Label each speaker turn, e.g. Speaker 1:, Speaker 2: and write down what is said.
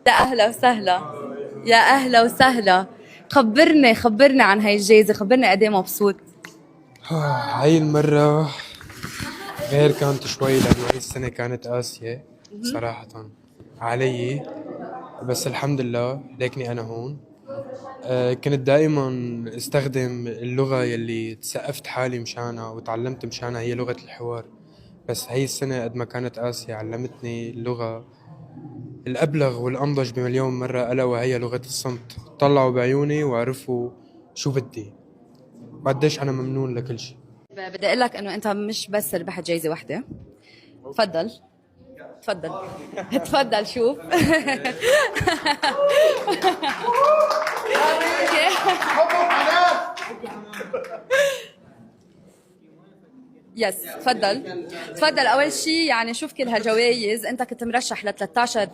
Speaker 1: يا أهلا وسهلا. يا أهلا وسهلا. خبرني عن هاي الجايزة، خبرني قد إيه مبسوط.
Speaker 2: هاي المرة غير كانت شوي لأنه هاي السنة كانت قاسية صراحة علي. بس الحمد لله ليكني أنا هون. كنت دائما استخدم اللغة يلي تسقفت حالي مشانها وتعلمت مشانها، هي لغة الحوار. بس هاي السنة قد ما كانت قاسية علمتني اللغة الأبلغ والأنضج بمليون مرة، ألا وهي لغة الصمت. طلعوا بعيوني وعرفوا شو بدي وقديش أنا ممنون لكل شي.
Speaker 1: بدي أقول لك إنه أنت مش بس ربحت جايزة واحدة. تفضل. تفضل. تفضل شوف. يس تفضل. تفضل. اول شيء يعني شوف كل هالجوائز، انت كنت مرشح ل 13